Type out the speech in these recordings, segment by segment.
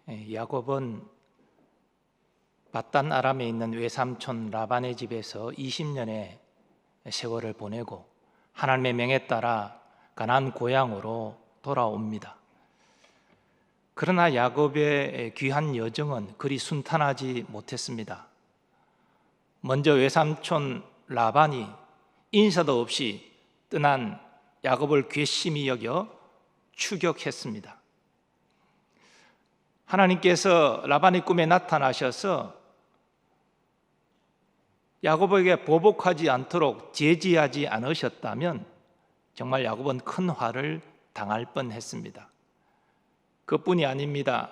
야곱은 밧단 아람에 있는 외삼촌 라반의 집에서 20년의 세월을 보내고 하나님의 명에 따라 가나안 고향으로 돌아옵니다. 그러나 야곱의 귀한 여정은 그리 순탄하지 못했습니다. 먼저 외삼촌 라반이 인사도 없이 떠난 야곱을 괘씸히 여겨 추격했습니다. 하나님께서 라반의 꿈에 나타나셔서 야곱에게 보복하지 않도록 제지하지 않으셨다면 정말 야곱은 큰 화를 당할 뻔했습니다. 그뿐이 아닙니다.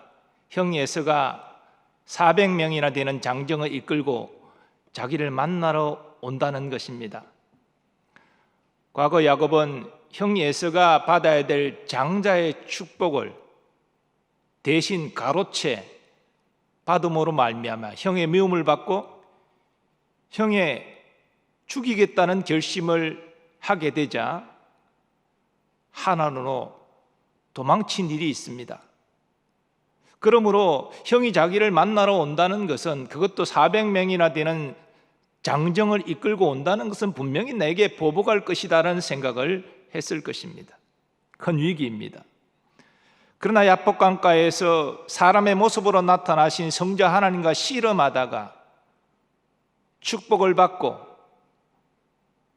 형 에서가 400명이나 되는 장정을 이끌고 자기를 만나러 온다는 것입니다. 과거 야곱은 형 에서가 받아야 될 장자의 축복을 대신 가로채 받음으로 말미암아 형의 미움을 받고 형의 죽이겠다는 결심을 하게 되자 하나님으로 도망친 일이 있습니다. 그러므로 형이 자기를 만나러 온다는 것은, 그것도 400명이나 되는 장정을 이끌고 온다는 것은 분명히 내게 보복할 것이다라는 생각을 했을 것입니다. 큰 위기입니다. 그러나 야복강가에서 사람의 모습으로 나타나신 성자 하나님과 씨름하다가 축복을 받고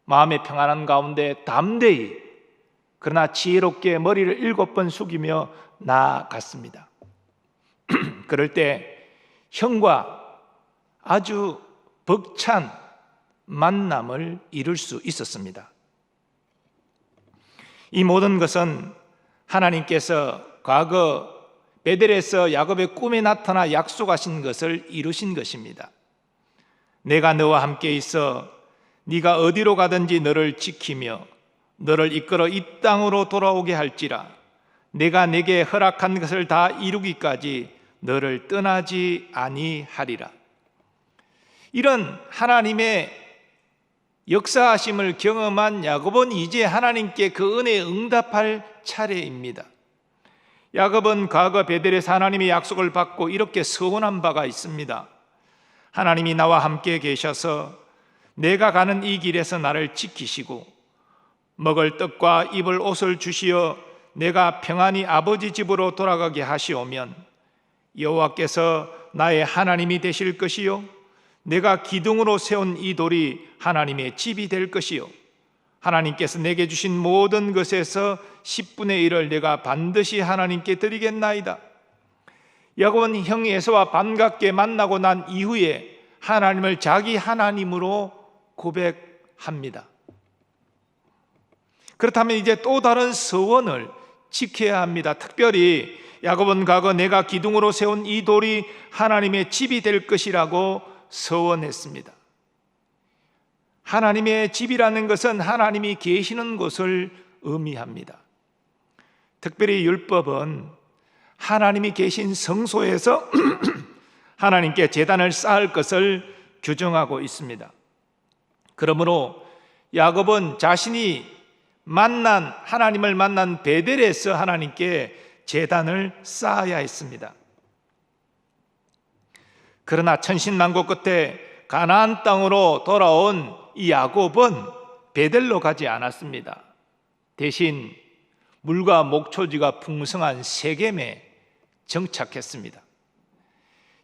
마음의 평안한 가운데 담대히 그러나 지혜롭게 머리를 7번 숙이며 나아갔습니다. 그럴 때 형과 아주 벅찬 만남을 이룰 수 있었습니다. 이 모든 것은 하나님께서 과거 베델에서 야곱의 꿈에 나타나 약속하신 것을 이루신 것입니다. 내가 너와 함께 있어 네가 어디로 가든지 너를 지키며 너를 이끌어 이 땅으로 돌아오게 할지라. 내가 내게 허락한 것을 다 이루기까지 너를 떠나지 아니하리라. 이런 하나님의 역사하심을 경험한 야곱은 이제 하나님께 그 은혜에 응답할 차례입니다. 야곱은 과거 베델에서 하나님의 약속을 받고 이렇게 서원한 바가 있습니다. 하나님이 나와 함께 계셔서 내가 가는 이 길에서 나를 지키시고 먹을 떡과 입을 옷을 주시어 내가 평안히 아버지 집으로 돌아가게 하시오면 여호와께서 나의 하나님이 되실 것이요 내가 기둥으로 세운 이 돌이 하나님의 집이 될 것이요 하나님께서 내게 주신 모든 것에서 10분의 1을 내가 반드시 하나님께 드리겠나이다. 야곱은 형 에서와 반갑게 만나고 난 이후에 하나님을 자기 하나님으로 고백합니다. 그렇다면 이제 또 다른 서원을 지켜야 합니다. 특별히 야곱은 과거 내가 기둥으로 세운 이 돌이 하나님의 집이 될 것이라고 서원했습니다. 하나님의 집이라는 것은 하나님이 계시는 곳을 의미합니다. 특별히 율법은 하나님이 계신 성소에서 하나님께 제단을 쌓을 것을 규정하고 있습니다. 그러므로 야곱은 자신이 하나님을 만난 베델에서 하나님께 제단을 쌓아야 했습니다. 그러나 천신만고 끝에 가나안 땅으로 돌아온 이 야곱은 베델로 가지 않았습니다. 대신 물과 목초지가 풍성한 세겜에 정착했습니다.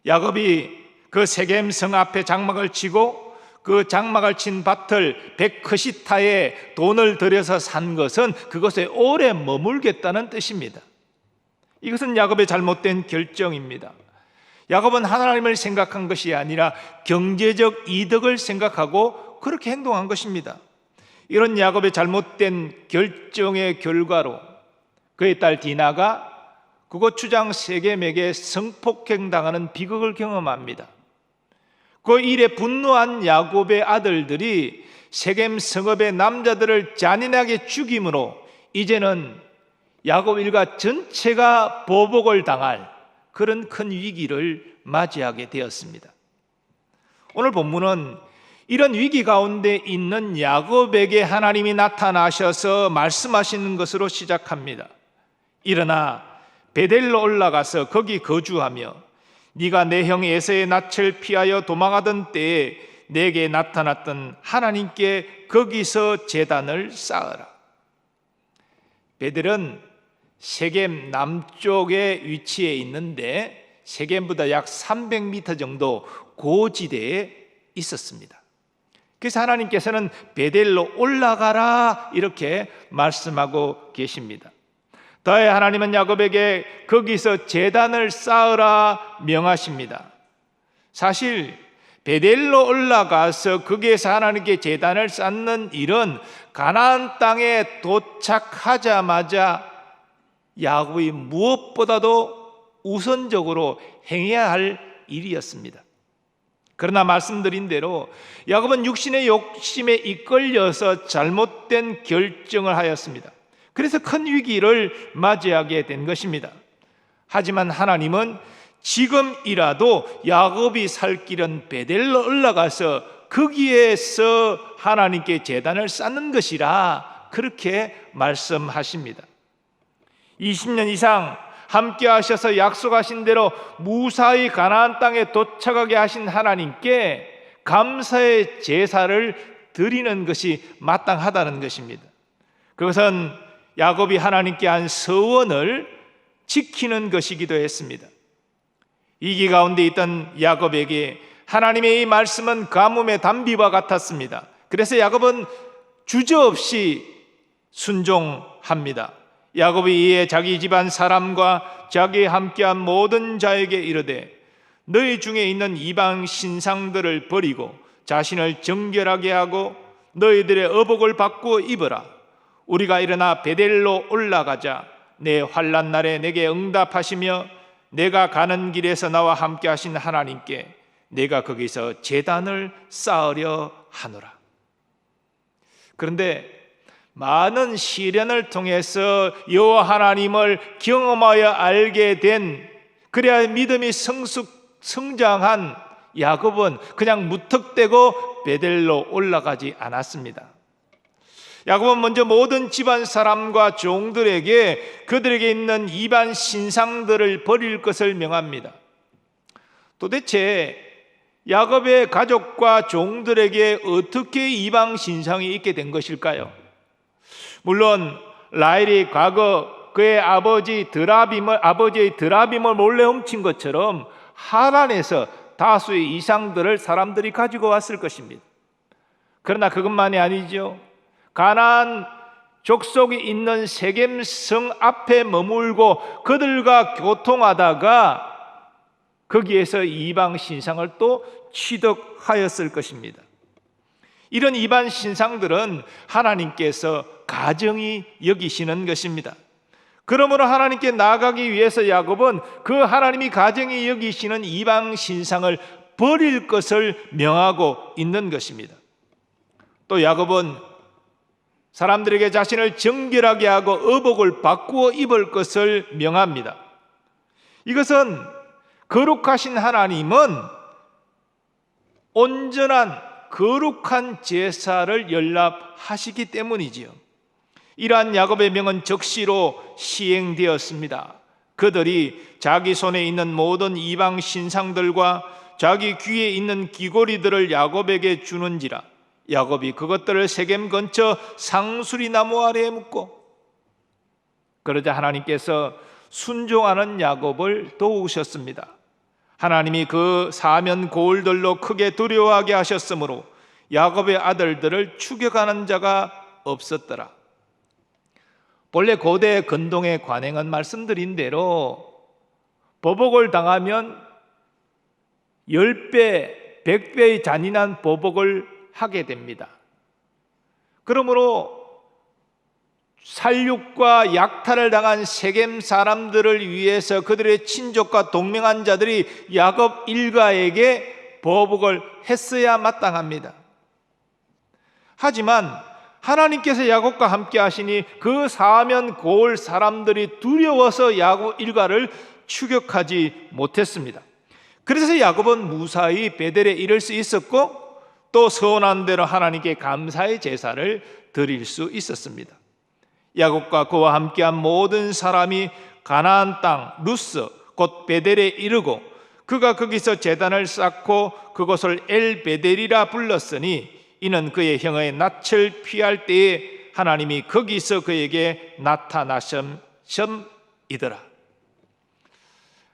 야곱이 그 세겜 성 앞에 장막을 치고 그 장막을 친 밭을 100크시타에 돈을 들여서 산 것은 그것에 오래 머물겠다는 뜻입니다. 이것은 야곱의 잘못된 결정입니다. 야곱은 하나님을 생각한 것이 아니라 경제적 이득을 생각하고 그렇게 행동한 것입니다. 이런 야곱의 잘못된 결정의 결과로 그의 딸 디나가 그곳 주장 세겜에게 성폭행당하는 비극을 경험합니다. 그 일에 분노한 야곱의 아들들이 세겜 성읍의 남자들을 잔인하게 죽임으로 이제는 야곱 일가 전체가 보복을 당할 그런 큰 위기를 맞이하게 되었습니다. 오늘 본문은 이런 위기 가운데 있는 야곱에게 하나님이 나타나셔서 말씀하시는 것으로 시작합니다. 일어나 베델로 올라가서 거기 거주하며 네가 내 형 에서의 낯을 피하여 도망하던 때에 내게 나타났던 하나님께 거기서 제단을 쌓으라. 베델은 세겜 남쪽에 위치해 있는데 세겜보다 약 300m 정도 고지대에 있었습니다. 그래서 하나님께서는 베델로 올라가라 이렇게 말씀하고 계십니다. 더해 하나님은 야곱에게 거기서 제단을 쌓으라 명하십니다. 사실 베델로 올라가서 거기에서 하나님께 제단을 쌓는 일은 가나안 땅에 도착하자마자 야곱이 무엇보다도 우선적으로 행해야 할 일이었습니다. 그러나 말씀드린 대로 야곱은 육신의 욕심에 이끌려서 잘못된 결정을 하였습니다. 그래서 큰 위기를 맞이하게 된 것입니다. 하지만 하나님은 지금이라도 야곱이 살 길은 베델로 올라가서 거기에서 하나님께 제단을 쌓는 것이라 그렇게 말씀하십니다. 20년 이상 함께 하셔서 약속하신 대로 무사히 가나안 땅에 도착하게 하신 하나님께 감사의 제사를 드리는 것이 마땅하다는 것입니다. 그것은 야곱이 하나님께 한 서원을 지키는 것이기도 했습니다. 위기 가운데 있던 야곱에게 하나님의 이 말씀은 가뭄의 단비와 같았습니다. 그래서 야곱은 주저없이 순종합니다. 야곱이 이에 자기 집안 사람과 자기 함께한 모든 자에게 이르되 너희 중에 있는 이방 신상들을 버리고 자신을 정결하게 하고 너희들의 어복을 바꾸어 입어라. 우리가 일어나 베델로 올라가자. 내 환난 날에 내게 응답하시며 내가 가는 길에서 나와 함께 하신 하나님께 내가 거기서 제단을 쌓으려 하노라. 그런데 많은 시련을 통해서 여호와 하나님을 경험하여 알게 된, 그래야 믿음이 성장한 야곱은 그냥 무턱대고 베델로 올라가지 않았습니다. 야곱은 먼저 모든 집안 사람과 종들에게 그들에게 있는 이방 신상들을 버릴 것을 명합니다. 도대체 야곱의 가족과 종들에게 어떻게 이방 신상이 있게 된 것일까요? 물론 라헬이 과거 그의 아버지의 드라빔을 몰래 훔친 것처럼 하란에서 다수의 이상들을 사람들이 가지고 왔을 것입니다. 그러나 그것만이 아니죠. 가나안 족속이 있는 세겜성 앞에 머물고 그들과 교통하다가 거기에서 이방 신상을 또 취득하였을 것입니다. 이런 이방 신상들은 하나님께서 가정이 여기시는 것입니다. 그러므로 하나님께 나아가기 위해서 야곱은 그 하나님이 가정이 여기시는 이방 신상을 버릴 것을 명하고 있는 것입니다. 또 야곱은 사람들에게 자신을 정결하게 하고 어복을 바꾸어 입을 것을 명합니다. 이것은 거룩하신 하나님은 온전한 거룩한 제사를 연락하시기 때문이지요. 이러한 야곱의 명은 적시로 시행되었습니다. 그들이 자기 손에 있는 모든 이방 신상들과 자기 귀에 있는 귀고리들을 야곱에게 주는지라 야곱이 그것들을 세겜 근처 상수리 나무 아래에 묻고, 그러자 하나님께서 순종하는 야곱을 도우셨습니다. 하나님이 그 사면 고울들로 크게 두려워하게 하셨으므로 야곱의 아들들을 추격하는 자가 없었더라. 본래 고대 근동의 관행은 말씀드린 대로 보복을 당하면 10배, 100배의 잔인한 보복을 하게 됩니다. 그러므로 살육과 약탈을 당한 세겜 사람들을 위해서 그들의 친족과 동맹한 자들이 야곱 일가에게 보복을 했어야 마땅합니다. 하지만 하나님께서 야곱과 함께 하시니 그 사면 고을 사람들이 두려워서 야곱 일가를 추격하지 못했습니다. 그래서 야곱은 무사히 베델에 이를 수 있었고 또 서원한 대로 하나님께 감사의 제사를 드릴 수 있었습니다. 야곱과 그와 함께한 모든 사람이 가나안 땅 루스 곧 베델에 이르고 그가 거기서 제단을 쌓고 그곳을 엘베델이라 불렀으니 이는 그의 형의 낯을 피할 때에 하나님이 거기서 그에게 나타나셨음이더라.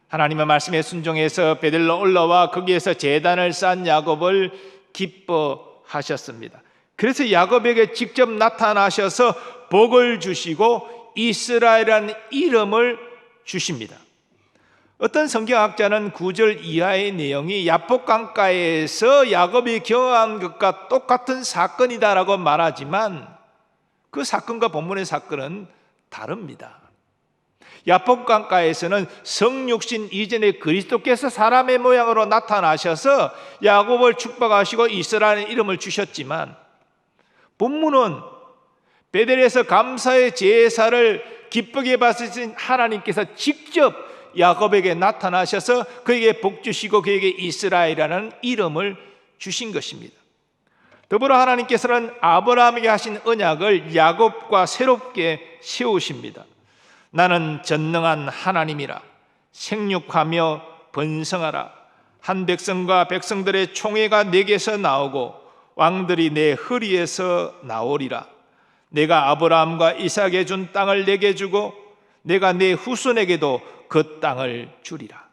하나님의 말씀에 순종해서 베델로 올라와 거기에서 제단을 쌓은 야곱을 기뻐하셨습니다. 그래서 야곱에게 직접 나타나셔서 복을 주시고 이스라엘이라는 이름을 주십니다. 어떤 성경학자는 9절 이하의 내용이 야복 강가에서 야곱이 경험한 것과 똑같은 사건이다라고 말하지만 그 사건과 본문의 사건은 다릅니다. 야복 강가에서는 성육신 이전에 그리스도께서 사람의 모양으로 나타나셔서 야곱을 축복하시고 이스라엘의 이름을 주셨지만 본문은 베델에서 감사의 제사를 기쁘게 받으신 하나님께서 직접 야곱에게 나타나셔서 그에게 복 주시고 그에게 이스라엘이라는 이름을 주신 것입니다. 더불어 하나님께서는 아브라함에게 하신 언약을 야곱과 새롭게 세우십니다. 나는 전능한 하나님이라 생육하며 번성하라. 한 백성과 백성들의 총회가 내게서 나오고 왕들이 내 허리에서 나오리라. 내가 아브라함과 이삭에게 준 땅을 내게 주고 내가 내 후손에게도 그 땅을 주리라.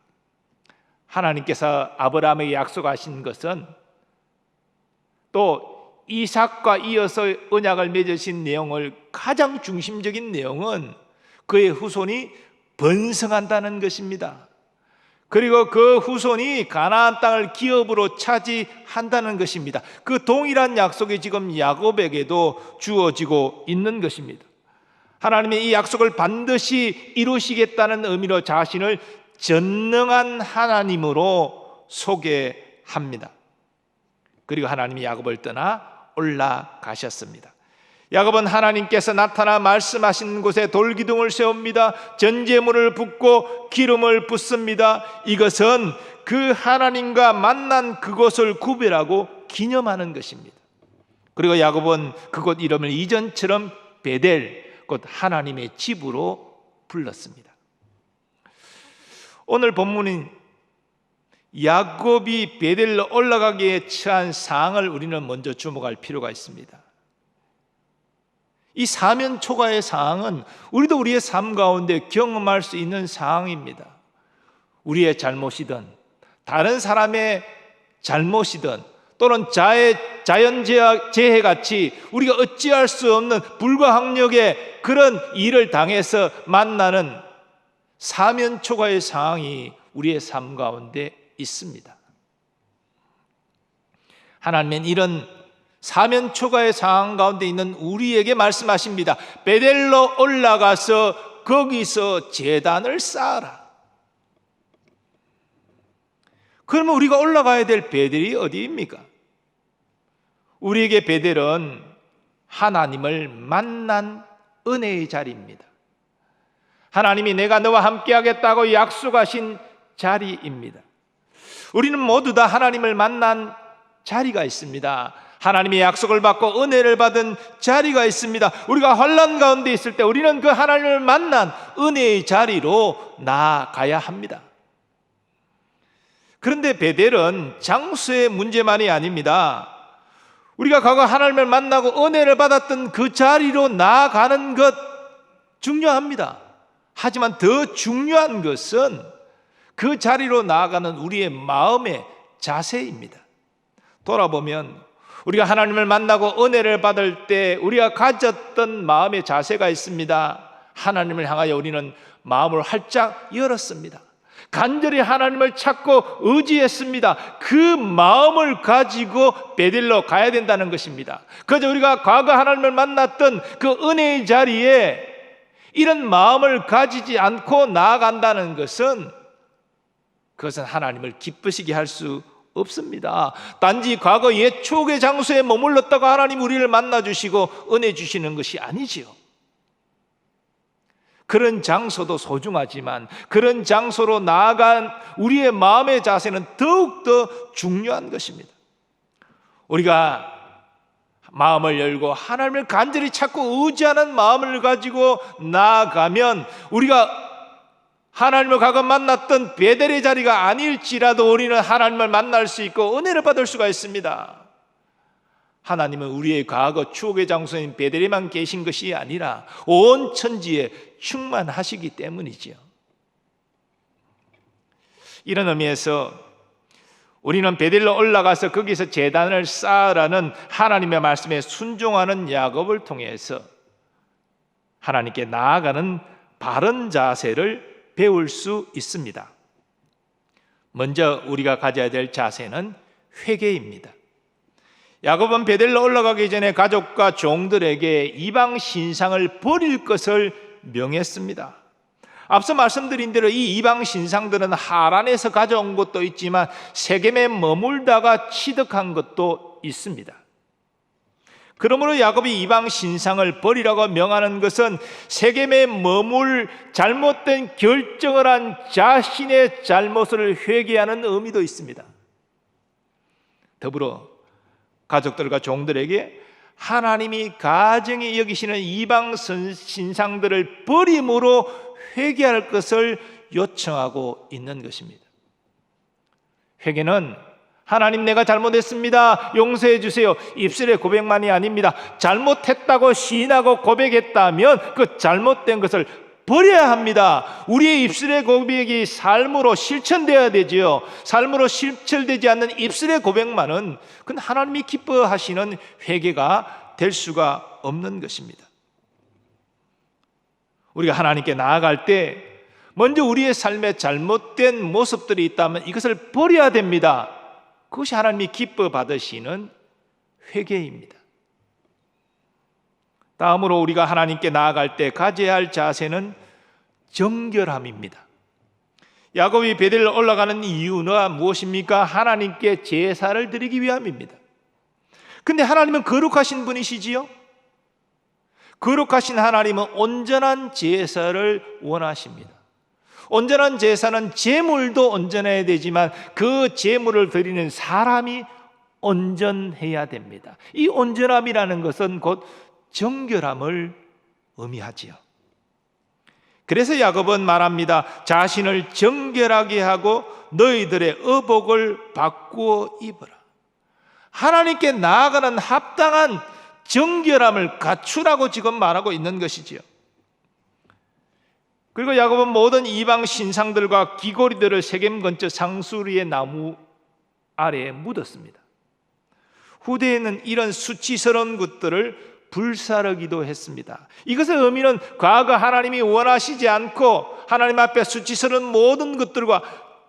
하나님께서 아브라함에게 약속하신 것은 또 이삭과 이어서 언약을 맺으신 내용을 가장 중심적인 내용은 그의 후손이 번성한다는 것입니다. 그리고 그 후손이 가나안 땅을 기업으로 차지한다는 것입니다. 그 동일한 약속이 지금 야곱에게도 주어지고 있는 것입니다. 하나님의 이 약속을 반드시 이루시겠다는 의미로 자신을 전능한 하나님으로 소개합니다. 그리고 하나님이 야곱을 떠나 올라가셨습니다. 야곱은 하나님께서 나타나 말씀하신 곳에 돌기둥을 세웁니다. 전제물을 붓고 기름을 붓습니다. 이것은 그 하나님과 만난 그곳을 구별하고 기념하는 것입니다. 그리고 야곱은 그곳 이름을 이전처럼 베델, 곧 하나님의 집으로 불렀습니다. 오늘 본문은 야곱이 베델로 올라가기에 처한 상황을 우리는 먼저 주목할 필요가 있습니다. 이 사면 초가의 상황은 우리도 우리의 삶 가운데 경험할 수 있는 상황입니다. 우리의 잘못이든 다른 사람의 잘못이든 또는 자연재해같이 우리가 어찌할 수 없는 불가항력의 그런 일을 당해서 만나는 사면 초가의 상황이 우리의 삶 가운데 있습니다. 하나님은 이런 사면 초가의 상황 가운데 있는 우리에게 말씀하십니다. 베델로 올라가서 거기서 제단을 쌓아라. 그러면 우리가 올라가야 될 베델이 어디입니까? 우리에게 베델은 하나님을 만난 은혜의 자리입니다. 하나님이 내가 너와 함께 하겠다고 약속하신 자리입니다. 우리는 모두 다 하나님을 만난 자리가 있습니다. 하나님의 약속을 받고 은혜를 받은 자리가 있습니다. 우리가 환난 가운데 있을 때 우리는 그 하나님을 만난 은혜의 자리로 나아가야 합니다. 그런데 베델은 장소의 문제만이 아닙니다. 우리가 과거 하나님을 만나고 은혜를 받았던 그 자리로 나아가는 것 중요합니다. 하지만 더 중요한 것은 그 자리로 나아가는 우리의 마음의 자세입니다. 돌아보면 우리가 하나님을 만나고 은혜를 받을 때 우리가 가졌던 마음의 자세가 있습니다. 하나님을 향하여 우리는 마음을 활짝 열었습니다. 간절히 하나님을 찾고 의지했습니다. 그 마음을 가지고 베델로 가야 된다는 것입니다. 그저 우리가 과거 하나님을 만났던 그 은혜의 자리에 이런 마음을 가지지 않고 나아간다는 것은 그것은 하나님을 기쁘시게 할 수 없습니다. 단지 과거 옛 추억의 장소에 머물렀다가 하나님 우리를 만나주시고 은혜 주시는 것이 아니지요. 그런 장소도 소중하지만 그런 장소로 나아간 우리의 마음의 자세는 더욱더 중요한 것입니다. 우리가 마음을 열고 하나님을 간절히 찾고 의지하는 마음을 가지고 나아가면 우리가 하나님을 과거 만났던 베델의 자리가 아닐지라도 우리는 하나님을 만날 수 있고 은혜를 받을 수가 있습니다. 하나님은 우리의 과거 추억의 장소인 베델에만 계신 것이 아니라 온 천지에 충만하시기 때문이지요. 이런 의미에서 우리는 베델로 올라가서 거기서 제단을 쌓으라는 하나님의 말씀에 순종하는 야곱을 통해서 하나님께 나아가는 바른 자세를 배울 수 있습니다. 먼저 우리가 가져야 될 자세는 회개입니다. 야곱은 베델로 올라가기 전에 가족과 종들에게 이방 신상을 버릴 것을 명했습니다. 앞서 말씀드린 대로 이 이방 신상들은 하란에서 가져온 것도 있지만 세겜에 머물다가 취득한 것도 있습니다. 그러므로 야곱이 이방 신상을 버리라고 명하는 것은 세겜에 머물 잘못된 결정을 한 자신의 잘못을 회개하는 의미도 있습니다. 더불어 가족들과 종들에게 하나님이 가정에 여기시는 이방 신상들을 버림으로 회개할 것을 요청하고 있는 것입니다. 회개는 하나님 내가 잘못했습니다, 용서해 주세요, 입술의 고백만이 아닙니다. 잘못했다고 시인하고 고백했다면 그 잘못된 것을 버려야 합니다. 우리의 입술의 고백이 삶으로 실천되어야 되지요. 삶으로 실천되지 않는 입술의 고백만은 그건 하나님이 기뻐하시는 회개가 될 수가 없는 것입니다. 우리가 하나님께 나아갈 때 먼저 우리의 삶에 잘못된 모습들이 있다면 이것을 버려야 됩니다. 그것이 하나님이 기뻐 받으시는 회개입니다. 다음으로 우리가 하나님께 나아갈 때 가져야 할 자세는 정결함입니다. 야곱이 베델로 올라가는 이유는 무엇입니까? 하나님께 제사를 드리기 위함입니다. 근데 하나님은 거룩하신 분이시지요? 거룩하신 하나님은 온전한 제사를 원하십니다. 온전한 제사는 제물도 온전해야 되지만 그 제물을 드리는 사람이 온전해야 됩니다. 이 온전함이라는 것은 곧 정결함을 의미하지요. 그래서 야곱은 말합니다. 자신을 정결하게 하고 너희들의 의복을 바꾸어 입어라. 하나님께 나아가는 합당한 정결함을 갖추라고 지금 말하고 있는 것이지요. 그리고 야곱은 모든 이방 신상들과 귀고리들을 세겜 근처 상수리의 나무 아래에 묻었습니다. 후대에는 이런 수치스러운 것들을 불사르기도 했습니다. 이것의 의미는 과거 하나님이 원하시지 않고 하나님 앞에 수치스러운 모든 것들과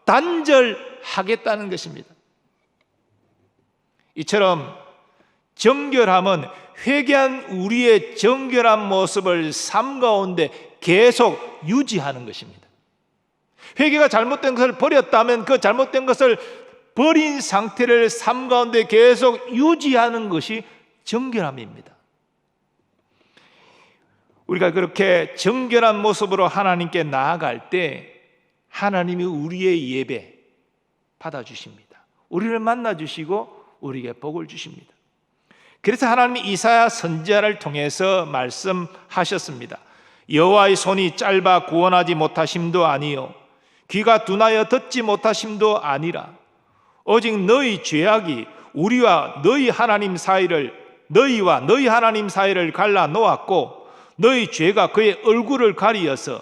단절하겠다는 것입니다. 이처럼 정결함은 회개한 우리의 정결한 모습을 삶 가운데 계속 유지하는 것입니다. 회개가 잘못된 것을 버렸다면 그 잘못된 것을 버린 상태를 삶 가운데 계속 유지하는 것이 정결함입니다. 우리가 그렇게 정결한 모습으로 하나님께 나아갈 때 하나님이 우리의 예배 받아주십니다. 우리를 만나주시고 우리에게 복을 주십니다. 그래서 하나님이 이사야 선지자를 통해서 말씀하셨습니다. 여호와의 손이 짧아 구원하지 못하심도 아니요 귀가 둔하여 듣지 못하심도 아니라 오직 너희 죄악이 우리와 너희 하나님 사이를 너희와 너희 하나님 사이를 갈라 놓았고 너희 죄가 그의 얼굴을 가리어서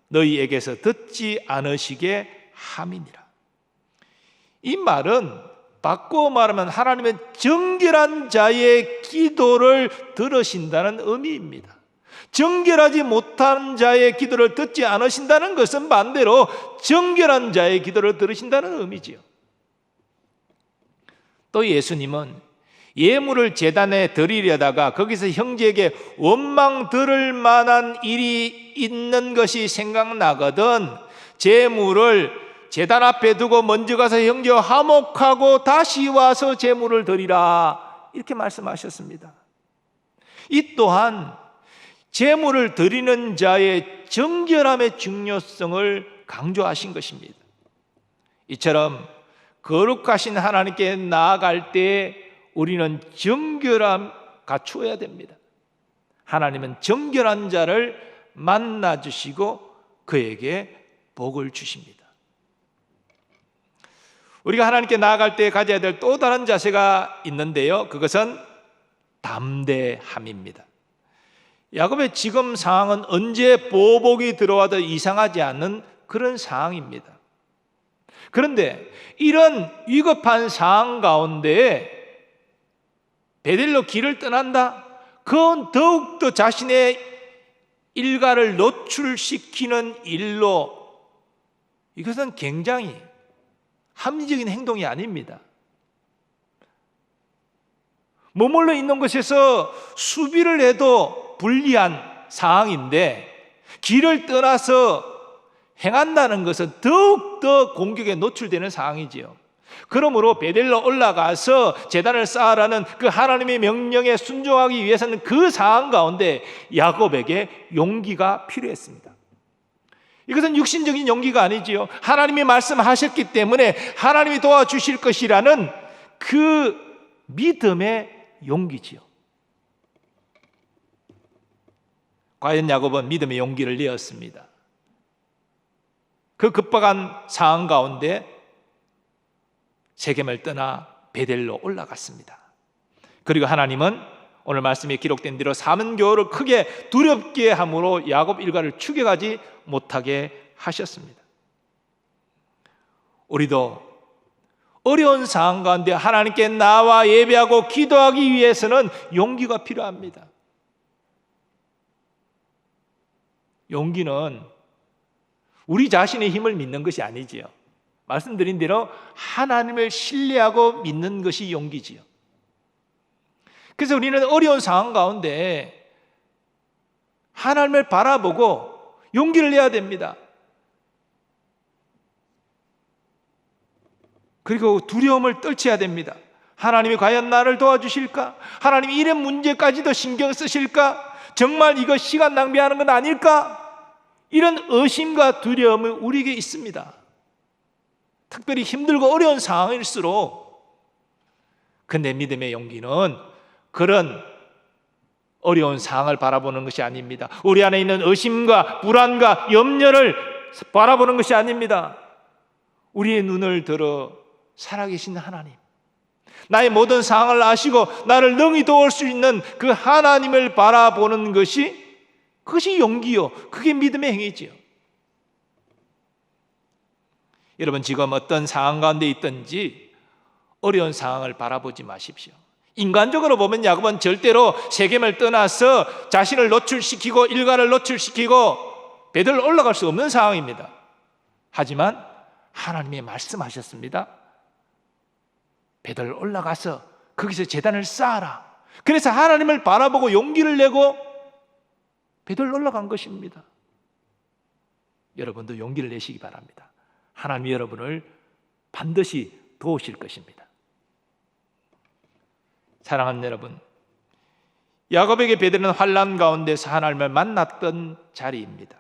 너희에게서 듣지 않으시게 함이니라. 이 말은 바꾸어 말하면 하나님은 정결한 자의 기도를 들으신다는 의미입니다. 정결하지 못한 자의 기도를 듣지 않으신다는 것은 반대로 정결한 자의 기도를 들으신다는 의미지요. 또 예수님은 예물을 제단에 드리려다가 거기서 형제에게 원망 들을 만한 일이 있는 것이 생각나거든 제물을 제단 앞에 두고 먼저 가서 형제와 화목하고 다시 와서 제물을 드리라 이렇게 말씀하셨습니다. 이 또한 제물을 드리는 자의 정결함의 중요성을 강조하신 것입니다. 이처럼 거룩하신 하나님께 나아갈 때 우리는 정결함 갖추어야 됩니다. 하나님은 정결한 자를 만나주시고 그에게 복을 주십니다. 우리가 하나님께 나아갈 때 가져야 될 또 다른 자세가 있는데요, 그것은 담대함입니다. 야곱의 지금 상황은 언제 보복이 들어와도 이상하지 않는 그런 상황입니다. 그런데 이런 위급한 상황 가운데 베델로 길을 떠난다? 그건 더욱더 자신의 일가를 노출시키는 일로, 이것은 굉장히 합리적인 행동이 아닙니다. 머물러 있는 곳에서 수비를 해도 불리한 상황인데 길을 떠나서 행한다는 것은 더욱더 공격에 노출되는 상황이지요. 그러므로 베델로 올라가서 제단을 쌓으라는 그 하나님의 명령에 순종하기 위해서는 그 상황 가운데 야곱에게 용기가 필요했습니다. 이것은 육신적인 용기가 아니지요. 하나님이 말씀하셨기 때문에 하나님이 도와주실 것이라는 그 믿음의 용기지요. 과연 야곱은 믿음의 용기를 내었습니다. 그 급박한 상황 가운데 세겜을 떠나 베델로 올라갔습니다. 그리고 하나님은 오늘 말씀에 기록된 대로 3개월을 크게 두렵게 함으로 야곱 일가를 추격하지 못하게 하셨습니다. 우리도 어려운 상황 가운데 하나님께 나와 예배하고 기도하기 위해서는 용기가 필요합니다. 용기는 우리 자신의 힘을 믿는 것이 아니지요. 말씀드린 대로 하나님을 신뢰하고 믿는 것이 용기지요. 그래서 우리는 어려운 상황 가운데 하나님을 바라보고 용기를 내야 됩니다. 그리고 두려움을 떨쳐야 됩니다. 하나님이 과연 나를 도와주실까? 하나님이 이런 문제까지도 신경 쓰실까? 정말 이거 시간 낭비하는 건 아닐까? 이런 의심과 두려움이 우리에게 있습니다. 특별히 힘들고 어려운 상황일수록. 근데 믿음의 용기는 그런 어려운 상황을 바라보는 것이 아닙니다. 우리 안에 있는 의심과 불안과 염려를 바라보는 것이 아닙니다. 우리의 눈을 들어 살아계신 하나님, 나의 모든 상황을 아시고 나를 능히 도울 수 있는 그 하나님을 바라보는 그것이 용기요, 그게 믿음의 행위지요. 여러분, 지금 어떤 상황 가운데 있든지 어려운 상황을 바라보지 마십시오. 인간적으로 보면 야곱은 절대로 세겜을 떠나서 자신을 노출시키고 일가를 노출시키고 베델로 올라갈 수 없는 상황입니다. 하지만 하나님이 말씀하셨습니다. 베델로 올라가서 거기서 제단을 쌓아라. 그래서 하나님을 바라보고 용기를 내고 베델로 올라간 것입니다. 여러분도 용기를 내시기 바랍니다. 하나님이 여러분을 반드시 도우실 것입니다. 사랑하는 여러분, 야곱에게 베델은 환난 가운데서 하나님을 만났던 자리입니다.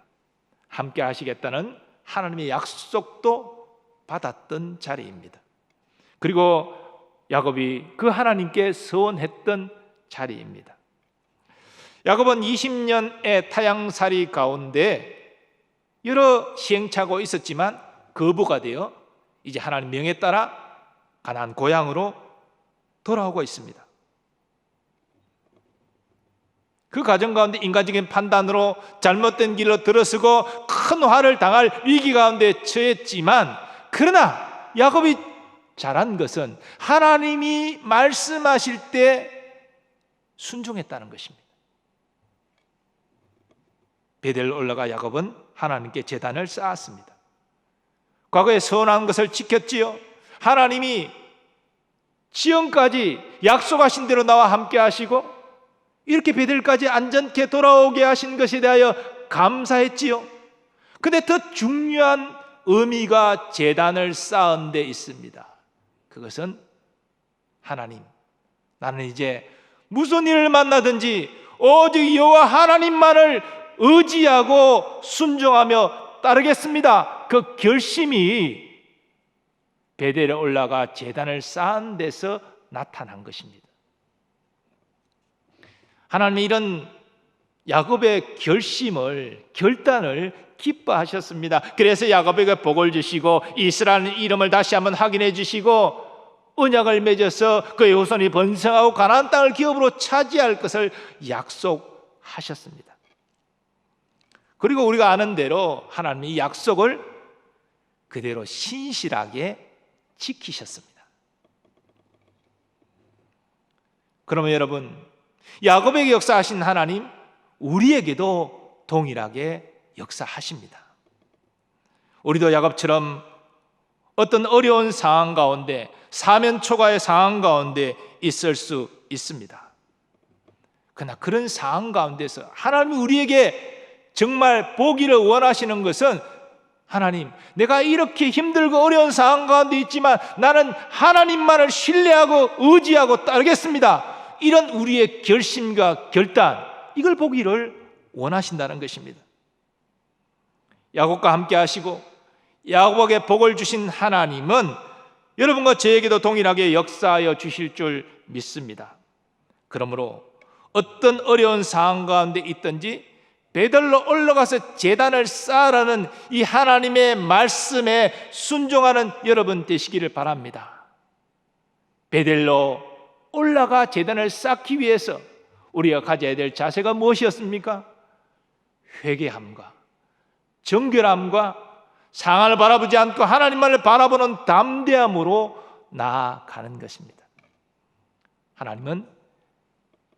함께 하시겠다는 하나님의 약속도 받았던 자리입니다. 그리고 야곱이 그 하나님께 서원했던 자리입니다. 야곱은 20년의 타향살이 가운데 여러 시행착오가 있었지만 거부가 되어 이제 하나님 명에 따라 가나안 고향으로 돌아오고 있습니다. 그 과정 가운데 인간적인 판단으로 잘못된 길로 들어서고 큰 화를 당할 위기 가운데 처했지만, 그러나 야곱이 잘한 것은 하나님이 말씀하실 때 순종했다는 것입니다. 베델로 올라가 야곱은 하나님께 제단을 쌓았습니다. 과거에 서원한 것을 지켰지요. 하나님이 지금까지 약속하신 대로 나와 함께 하시고 이렇게 베델까지 안전케 돌아오게 하신 것에 대하여 감사했지요. 근데 더 중요한 의미가 제단을 쌓은 데 있습니다. 그것은 하나님, 나는 이제 무슨 일을 만나든지 오직 여호와 하나님만을 의지하고 순종하며 따르겠습니다. 그 결심이 베델에 올라가 제단을 쌓은 데서 나타난 것입니다. 하나님이 이런 야곱의 결단을 기뻐하셨습니다. 그래서 야곱에게 복을 주시고 이스라엘 이름을 다시 한번 확인해 주시고 언약을 맺어서 그의 후손이 번성하고 가나안 땅을 기업으로 차지할 것을 약속하셨습니다. 그리고 우리가 아는 대로 하나님이 약속을 그대로 신실하게 지키셨습니다. 그러면 여러분, 야곱에게 역사하신 하나님 우리에게도 동일하게 역사하십니다. 우리도 야곱처럼 어떤 어려운 상황 가운데, 사면초가의 상황 가운데 있을 수 있습니다. 그러나 그런 상황 가운데서 하나님이 우리에게 정말 보기를 원하시는 것은, 하나님, 내가 이렇게 힘들고 어려운 상황 가운데 있지만 나는 하나님만을 신뢰하고 의지하고 따르겠습니다, 이런 우리의 결심과 결단, 이걸 보기를 원하신다는 것입니다. 야곱과 함께 하시고 야곱에게 복을 주신 하나님은 여러분과 저에게도 동일하게 역사하여 주실 줄 믿습니다. 그러므로 어떤 어려운 상황 가운데 있든지 베들로 올라가서 제단을 쌓으라는 이 하나님의 말씀에 순종하는 여러분 되시기를 바랍니다. 베들로 올라가 제단을 쌓기 위해서 우리가 가져야 될 자세가 무엇이었습니까? 회개함과 정결함과 상황을 바라보지 않고 하나님만을 바라보는 담대함으로 나아가는 것입니다. 하나님은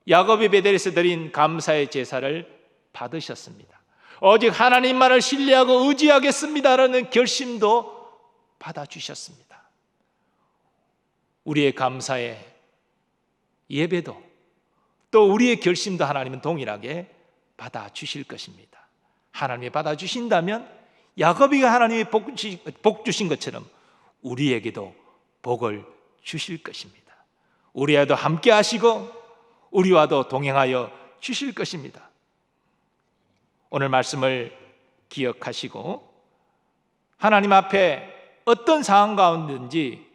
야곱이 베델에서 드린 감사의 제사를 받으셨습니다. 오직 하나님만을 신뢰하고 의지하겠습니다라는 결심도 받아주셨습니다. 우리의 감사의 예배도 또 우리의 결심도 하나님은 동일하게 받아주실 것입니다. 하나님이 받아주신다면 야곱이가 하나님이 복 주신 것처럼 우리에게도 복을 주실 것입니다. 우리와도 함께 하시고 우리와도 동행하여 주실 것입니다. 오늘 말씀을 기억하시고 하나님 앞에 어떤 상황 가운데든지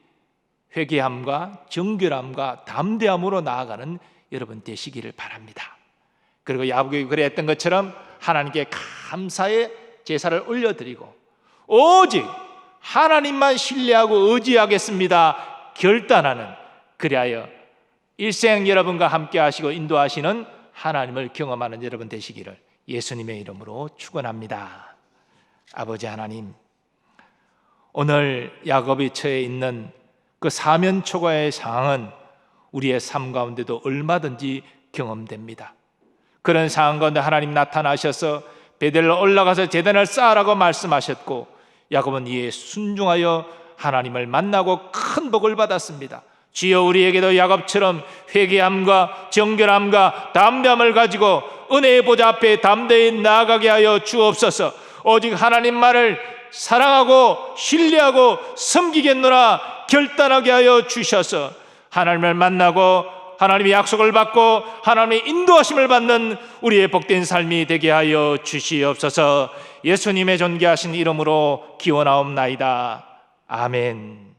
회개함과 정결함과 담대함으로 나아가는 여러분 되시기를 바랍니다. 그리고 야곱이 그랬던 것처럼 하나님께 감사의 제사를 올려드리고 오직 하나님만 신뢰하고 의지하겠습니다 결단하는, 그리하여 일생 여러분과 함께 하시고 인도하시는 하나님을 경험하는 여러분 되시기를 예수님의 이름으로 축원합니다. 아버지 하나님, 오늘 야곱이 처해 있는 그 사면초가의 상황은 우리의 삶 가운데도 얼마든지 경험됩니다. 그런 상황 가운데 하나님 나타나셔서 베델로 올라가서 제단을 쌓으라고 말씀하셨고 야곱은 이에 순종하여 하나님을 만나고 큰 복을 받았습니다. 주여, 우리에게도 야곱처럼 회개함과 정결함과 담대함을 가지고 은혜의 보좌 앞에 담대히 나아가게 하여 주옵소서. 오직 하나님만을 사랑하고 신뢰하고 섬기겠노라 결단하게 하여 주셔서 하나님을 만나고 하나님의 약속을 받고 하나님의 인도하심을 받는 우리의 복된 삶이 되게 하여 주시옵소서. 예수님의 존귀하신 이름으로 기원하옵나이다. 아멘.